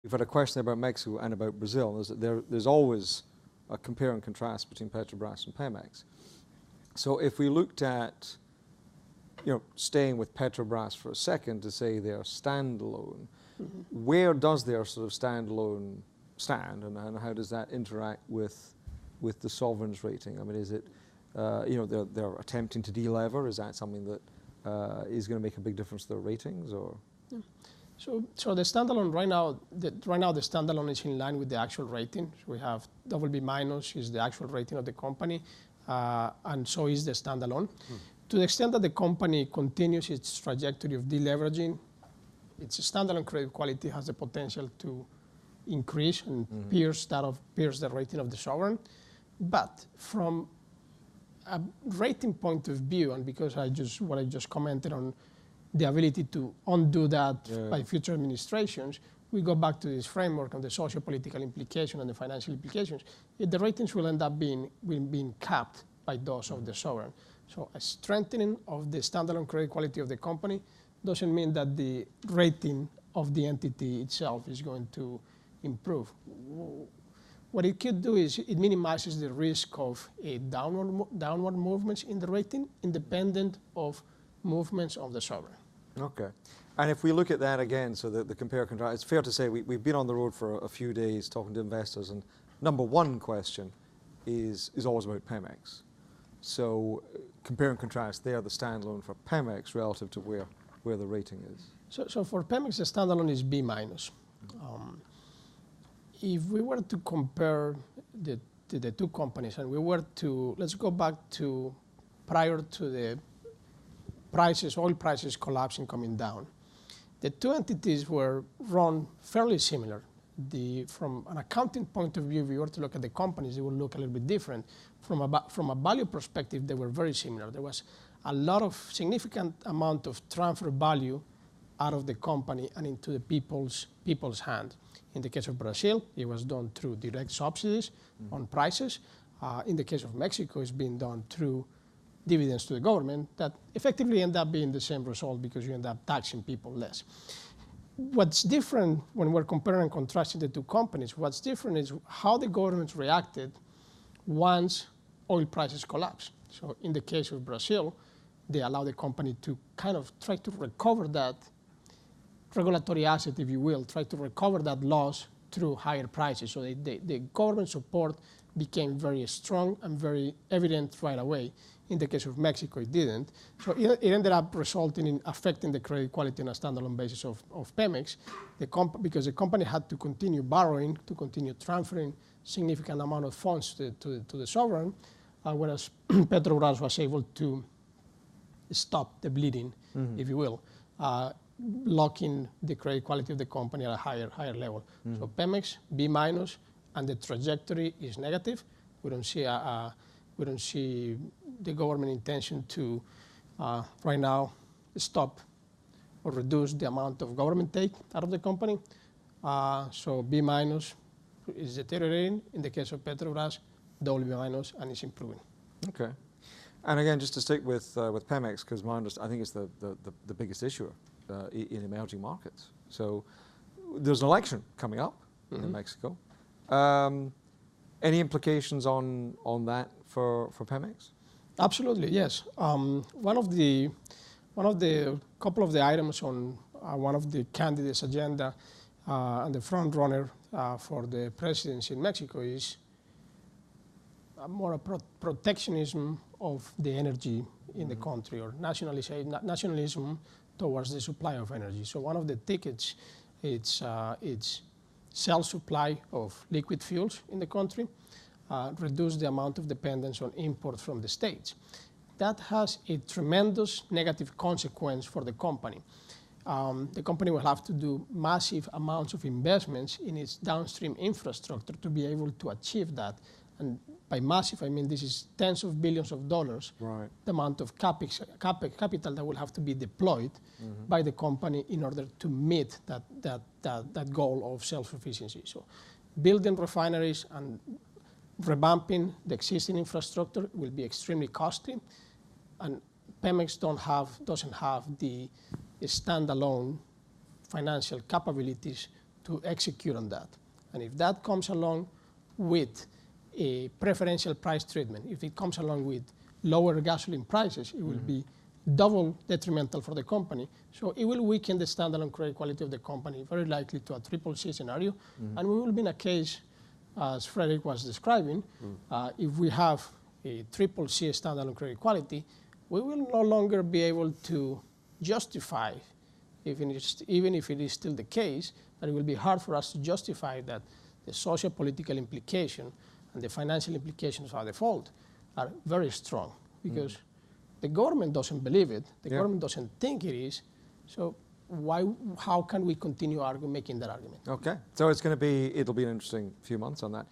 We've had a question about Mexico and about Brazil. There's always a compare and contrast between Petrobras and Pemex. So if we looked at, staying with Petrobras for a second to say they're standalone, where does their sort of standalone stand, and how does that interact with the sovereign's rating? I mean, is it, they're attempting to delever? Is that something that is going to make a big difference to their ratings, or? Yeah. So the standalone right now the standalone is in line with the actual rating. So we have BB minus is the actual rating of the company, and so is the standalone. To the extent that the company continues its trajectory of deleveraging, its standalone credit quality has the potential to increase and pierce the rating of the sovereign. But from a rating point of view, and because what I just commented on, the ability to undo that by future administrations, we go back to this framework of the socio-political implication and the financial implications. The ratings will end up being capped by those of the sovereign. So a strengthening of the standalone credit quality of the company doesn't mean that the rating of the entity itself is going to improve. What it could do is it minimizes the risk of a downward movements in the rating, independent of movements of the sovereign. Okay. And if we look at that again, so the compare and contrast, it's fair to say we've been on the road for a few days talking to investors, and number one question is always about Pemex. So compare and contrast there, the standalone for Pemex relative to where the rating is. So for Pemex, the standalone is B minus. If we were to compare the two companies, and we were to, let's go back to prior to the oil prices collapsing, coming down, the two entities were run fairly similar. From an accounting point of view, if you were to look at the companies, it would look a little bit different. From a value perspective, they were very similar. There was a lot of significant amount of transfer value out of the company and into the people's hand. In the case of Brazil, it was done through direct subsidies on prices. In the case of Mexico, it's being done through dividends to the government that effectively end up being the same result because you end up taxing people less. What's different when we're comparing and contrasting the two companies, what's different is how the government reacted once oil prices collapsed. So in the case of Brazil, they allowed the company to kind of try to recover that regulatory asset, if you will, try to recover that loss through higher prices. So the government support became very strong and very evident right away. In the case of Mexico, it didn't. So it ended up resulting in affecting the credit quality on a standalone basis of Pemex, because the company had to continue borrowing, to continue transferring significant amount of funds to the sovereign, whereas Petrobras was able to stop the bleeding, if you will, locking the credit quality of the company at a higher level. So Pemex, B minus, and the trajectory is negative. We don't see the government intention to right now stop or reduce the amount of government take out of the company. So B minus is deteriorating. In the case of Petrobras, W minus, and it's improving. Okay. And again, just to stick with Pemex, because I think it's the biggest issue in emerging markets. So there's an election coming up in Mexico. Any implications on that for Pemex? Absolutely, yes. One of the couple of the items on one of the candidates' agenda and the front runner for the presidency in Mexico is more a protectionism of the energy in the country, or nationalism towards the supply of energy. So one of the tickets, it's self-supply of liquid fuels in the country, reduce the amount of dependence on imports from the States. That has a tremendous negative consequence for the company. The company will have to do massive amounts of investments in its downstream infrastructure to be able to achieve that. And by massive, I mean this is tens of billions of dollars, right, the amount of capital that will have to be deployed by the company in order to meet that goal of self-sufficiency. So building refineries and revamping the existing infrastructure will be extremely costly, and Pemex doesn't have the standalone financial capabilities to execute on that. And if that comes along with a preferential price treatment, if it comes along with lower gasoline prices, it will be double detrimental for the company. So it will weaken the standalone credit quality of the company, very likely to a CCC scenario. And we will be in a case, as Frederick was describing, if we have a CCC standalone credit quality, we will no longer be able to justify, even if it is still the case, that it will be hard for us to justify that the socio-political implication and the financial implications of our default are very strong, because the government doesn't believe it, the government doesn't think it is, so how can we continue making that argument? Okay, so it'll be an interesting few months on that.